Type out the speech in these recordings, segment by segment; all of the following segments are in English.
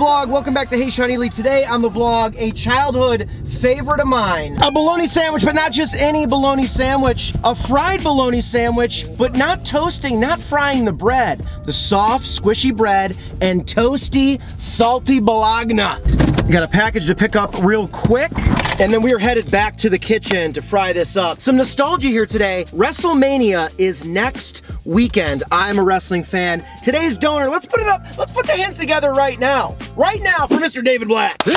vlog. Welcome back to HeySeanEly. Today on the vlog, a childhood favorite of mine. A bologna sandwich, but not just any bologna sandwich. A fried bologna sandwich, but not toasting, not frying the bread. The soft, squishy bread and toasty, salty bologna. Got a package to pick up real quick, and then we are headed back to the kitchen to fry this up. Some nostalgia here today. WrestleMania is next weekend. I'm a wrestling fan. Today's donor, let's put it up. Let's put the hands together right now. Right now for Mr. David Black. Yeah!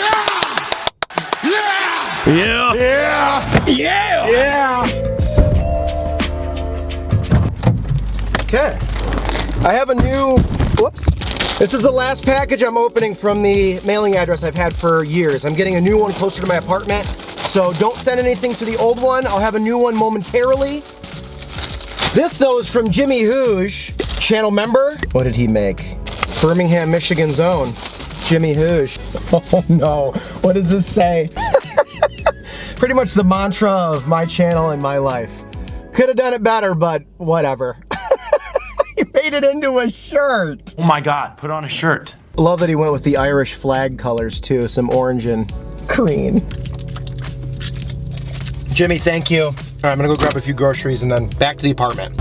Yeah! Yeah! Yeah! Yeah! Yeah! Okay. I have a new, whoops. This is the last package I'm opening from the mailing address I've had for years. I'm getting a new one closer to my apartment, so don't send anything to the old one. I'll have a new one momentarily. This, though, is from Jimmy Hooge, channel member. What did he make? Birmingham, Michigan's own Jimmy Hooge. Oh no, what does this say? Pretty much the mantra of my channel and my life. Could have done it better, but whatever. He made it into a shirt. Oh my God, put on a shirt. Love that he went with the Irish flag colors too, some orange and green. Jimmy, thank you. All right, I'm gonna go grab a few groceries and then back to the apartment.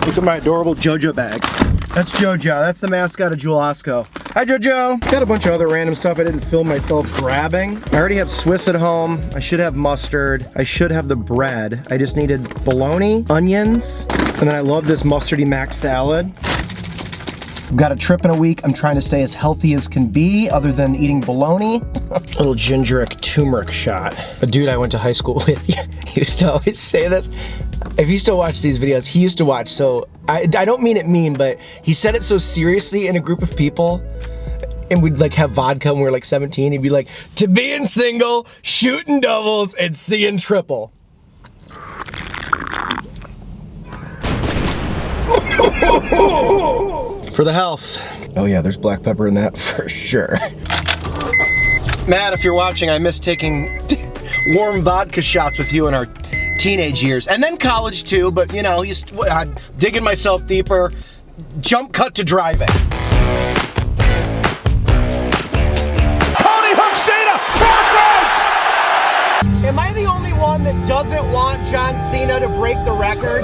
Look at my adorable JoJo bag. That's JoJo, that's the mascot of Jewel Osco. Hi JoJo! Got a bunch of other random stuff I didn't film myself grabbing. I already have Swiss at home. I should have mustard. I should have the bread. I just needed bologna, onions, and then I love this mustardy mac salad. I've got a trip in a week. I'm trying to stay as healthy as can be other than eating bologna. Little gingeric turmeric shot. A dude I went to high school with, he used to always say this. If you still watch these videos, he used to watch, so I don't mean it mean, but he said it so seriously in a group of people, and we'd like have vodka when we were like 17, he'd be like, to being single, shooting doubles, and seeing triple. For the health. Oh yeah, there's black pepper in that for sure. Matt, if you're watching, I miss taking warm vodka shots with you in our teenage years, and then college too, but you know, digging myself deeper, jump cut to driving. Tony Hook Cena, crossroads! Am I the only one that doesn't want John Cena to break the record?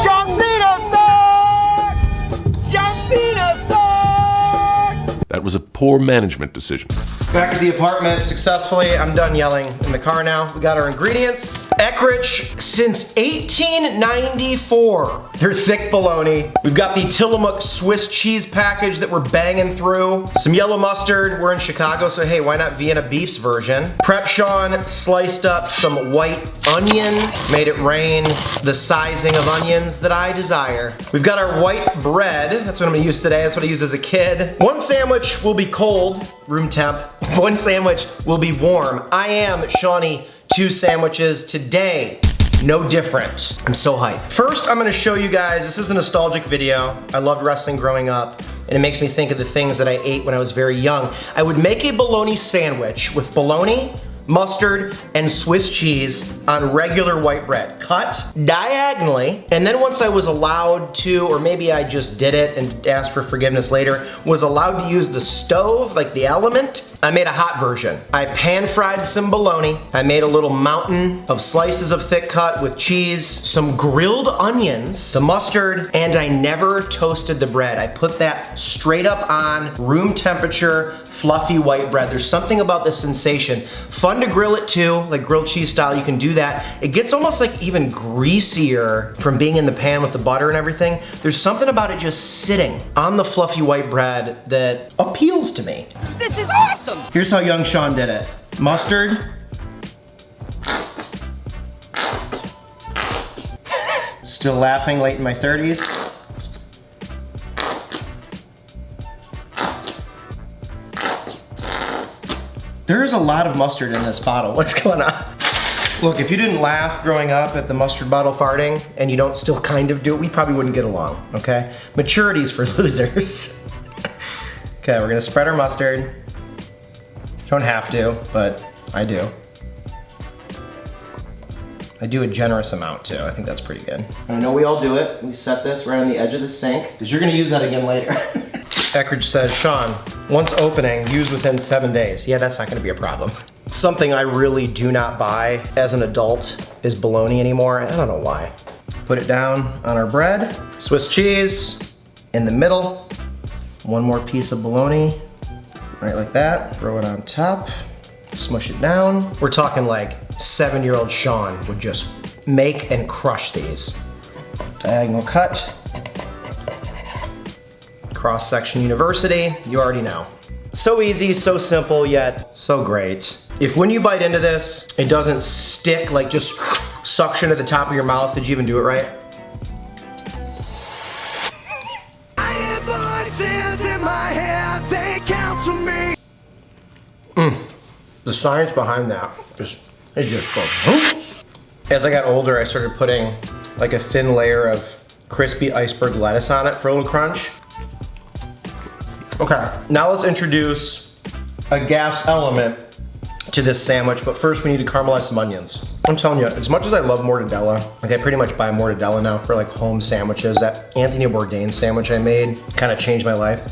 John Cena sucks! John Cena sucks! That was a poor management decision. Back at the apartment successfully. I'm done yelling in the car now. We got our ingredients. Eckrich since 1894. They're thick bologna. We've got the Tillamook Swiss cheese package that we're banging through. Some yellow mustard. We're in Chicago, so hey, why not Vienna Beef's version? Prep Sean sliced up some white onion. Made it rain the sizing of onions that I desire. We've got our white bread. That's what I'm gonna use today. That's what I used as a kid. One sandwich will be cold, room temp. One sandwich will be warm. I am Shawnee, 2 sandwiches today. No different. I'm so hyped. First, I'm gonna show you guys, this is a nostalgic video. I loved wrestling growing up, and it makes me think of the things that I ate when I was very young. I would make a bologna sandwich with bologna, mustard, and Swiss cheese on regular white bread, cut diagonally. And then once I was allowed to, or maybe I just did it and asked for forgiveness later, was allowed to use the stove, like the element, I made a hot version. I pan fried some bologna. I made a little mountain of slices of thick cut with cheese, some grilled onions, the mustard, and I never toasted the bread. I put that straight up on room temperature, fluffy white bread. There's something about the sensation. Fun to grill it too, like grilled cheese style, you can do that. It gets almost like even greasier from being in the pan with the butter and everything. There's something about it just sitting on the fluffy white bread that appeals to me. This is awesome! Here's how young Sean did it. Mustard. Still laughing late in my 30s. There is a lot of mustard in this bottle. What's going on? Look, if you didn't laugh growing up at the mustard bottle farting and you don't still kind of do it, we probably wouldn't get along, okay? Maturity's for losers. Okay, we're gonna spread our mustard. Don't have to, but I do. I do a generous amount too. I think that's pretty good. I know we all do it. We set this right on the edge of the sink because you're gonna use that again later. Eckridge says, Sean, once opening, use within 7 days. Yeah, that's not gonna be a problem. Something I really do not buy as an adult is bologna anymore. I don't know why. Put it down on our bread. Swiss cheese in the middle. One more piece of bologna, right like that. Throw it on top. Smush it down. We're talking like 7-year-old Sean would just make and crush these. Diagonal cut. Cross section university, you already know. So easy, so simple, yet so great. If when you bite into this, it doesn't stick, like just suction to the top of your mouth, did you even do it right? I hear voices in my head, they counsel me. The science behind that, it just goes. As I got older, I started putting like a thin layer of crispy iceberg lettuce on it for a little crunch. Okay, now let's introduce a gas element to this sandwich, but first we need to caramelize some onions. I'm telling you, as much as I love mortadella, like I pretty much buy mortadella now for like home sandwiches. That Anthony Bourdain sandwich I made kind of changed my life.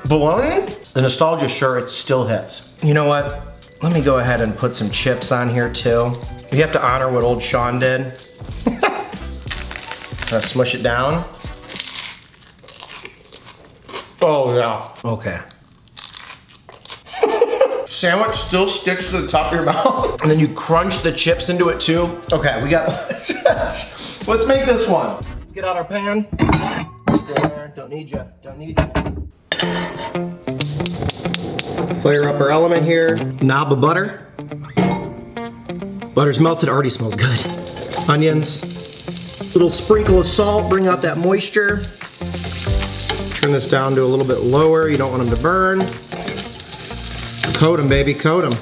Bologna? The nostalgia, sure, it still hits. You know what? Let me go ahead and put some chips on here too. We have to honor what old Sean did. Smush it down. Oh yeah. Okay. Sandwich still sticks to the top of your mouth. And then you crunch the chips into it too. Okay, we got, let's make this one. Let's get out our pan. Stay there, don't need you, don't need you. Fire up our element here. Knob of butter. Butter's melted, already smells good. Onions. Little sprinkle of salt, bring out that moisture. Turn this down to a little bit lower. You don't want them to burn. Coat them, baby, coat them.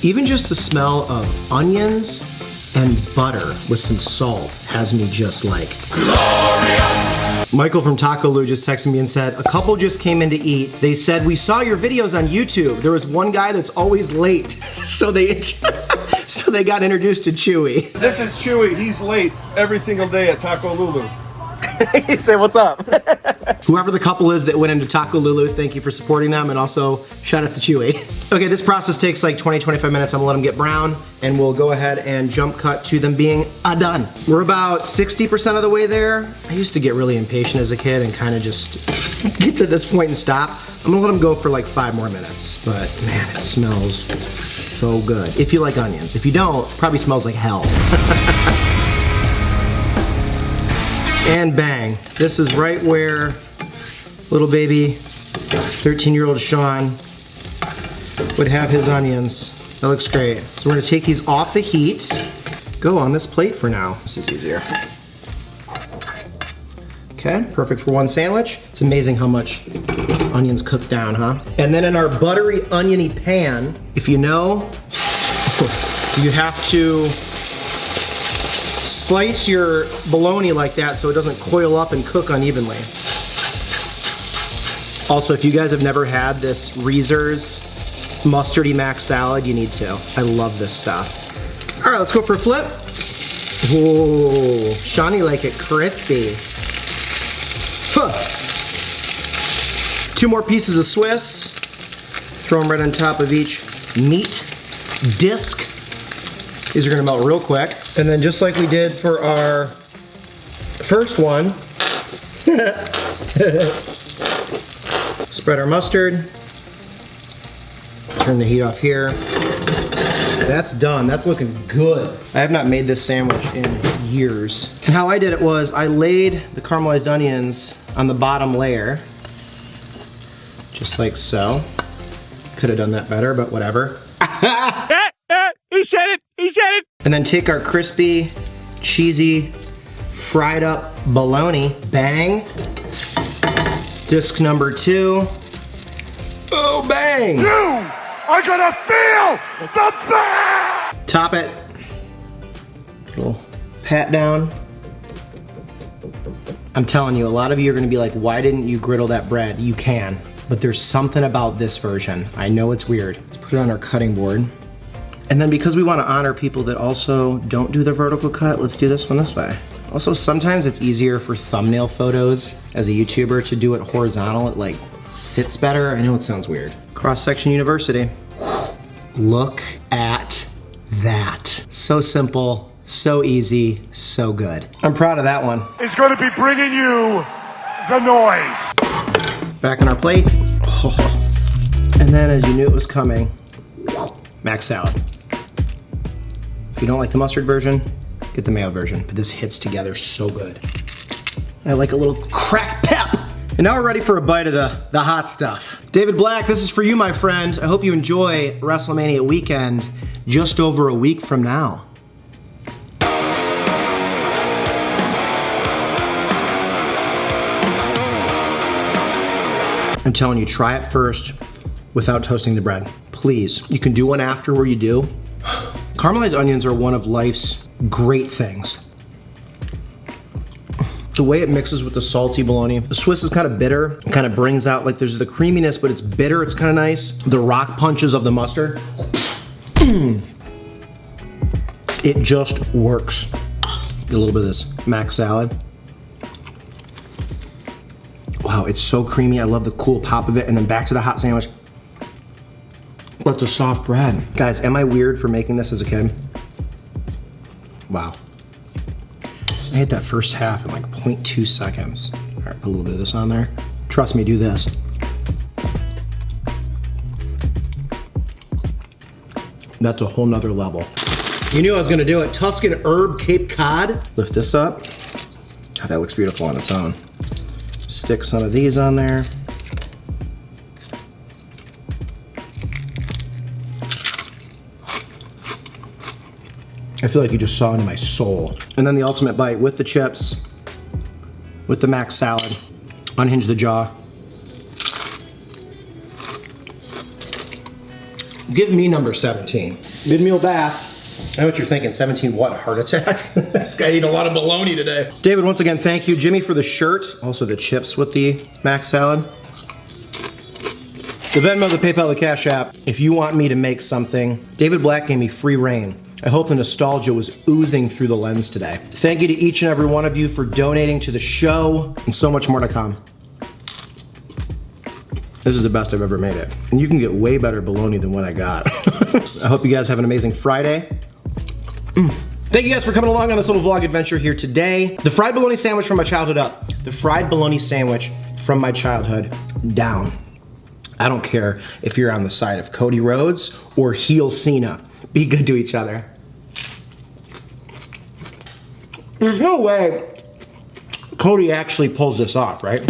Even just the smell of onions and butter with some salt has me just like glorious. Michael from Taco Lou just texted me and said, a couple just came in to eat. They said, we saw your videos on YouTube. There was one guy that's always late. So they got introduced to Chewy. This is Chewy. He's late every single day at Taco Lulu. He said, what's up? Whoever the couple is that went into Taco Lulu, thank you for supporting them, and also shout out to Chewy. Okay, this process takes like 20-25 minutes. I'm gonna let them get brown, and we'll go ahead and jump cut to them being done. We're about 60% of the way there. I used to get really impatient as a kid and kind of just get to this point and stop. I'm gonna let them go for like 5 more minutes, but man, it smells so good. If you like onions. If you don't, it probably smells like hell. And bang, this is right where little baby 13-year-old Sean would have his onions. That looks great. So we're gonna take these off the heat, go on this plate for now. This is easier. Okay, perfect for one sandwich. It's amazing how much onions cook down, huh? And then in our buttery oniony pan, if you know, you have to slice your bologna like that so it doesn't coil up and cook unevenly. Also, if you guys have never had this Reese's mustardy mac salad, you need to. I love this stuff. All right, let's go for a flip. Whoa, Shawnee like it crispy. Huh. 2 more pieces of Swiss. Throw them right on top of each meat disc. These are gonna melt real quick. And then just like we did for our first one, spread our mustard. Turn the heat off here. That's done, that's looking good. I have not made this sandwich in years. And how I did it was I laid the caramelized onions on the bottom layer, just like so. Could have done that better, but whatever. He said it! He said it! And then take our crispy, cheesy, fried up bologna, bang. Disc number 2. Oh, bang! You are gonna feel the bang! Top it. Little pat down. I'm telling you, a lot of you are gonna be like, why didn't you griddle that bread? You can. but there's something about this version. I know it's weird. Let's put it on our cutting board. And then because we want to honor people that also don't do the vertical cut, let's do this one this way. Also, sometimes it's easier for thumbnail photos as a YouTuber to do it horizontal. It like sits better. I know it sounds weird. Cross-section university. Look at that. So simple, so easy, so good. I'm proud of that one. Is going to be bringing you the noise. Back on our plate. Oh. And then as you knew it was coming, mac salad. If you don't like the mustard version, get the mayo version, but this hits together so good. I like a little crack pep. And now we're ready for a bite of the hot stuff. David Black, this is for you, my friend. I hope you enjoy WrestleMania weekend just over a week from now. I'm telling you, try it first without toasting the bread. Please. You can do one after where you do. Caramelized onions are one of life's great things. The way it mixes with the salty bologna. The Swiss is kind of bitter. It kind of brings out, like there's the creaminess, but it's bitter, it's kind of nice. The rock punches of the mustard. It just works. Get a little bit of this mac salad. Wow, it's so creamy. I love the cool pop of it. And then back to the hot sandwich. But the soft bread. Guys, am I weird for making this as a kid? Wow. I hit that first half in like 0.2 seconds. All right, put a little bit of this on there. Trust me, do this. That's a whole nother level. You knew I was gonna do it. Tuscan herb Cape Cod. Lift this up. God, that looks beautiful on its own. Stick some of these on there. I feel like you just saw into my soul. And then the ultimate bite with the chips, with the mac salad. Unhinge the jaw. Give me number 17. Mid-meal bath. I know what you're thinking, 17 what, heart attacks? This guy ate a lot of bologna today. David, once again, thank you. Jimmy for the shirt. Also the chips with the mac salad. The Venmo, the PayPal, the Cash App. If you want me to make something, David Black gave me free reign. I hope the nostalgia was oozing through the lens today. Thank you to each and every one of you for donating to the show, and so much more to come. This is the best I've ever made it. And you can get way better bologna than what I got. I hope you guys have an amazing Friday. Thank you guys for coming along on this little vlog adventure here today. The fried bologna sandwich from my childhood up. The fried bologna sandwich from my childhood down. I don't care if you're on the side of Cody Rhodes or heel Cena. Be good to each other. There's no way Cody actually pulls this off, right?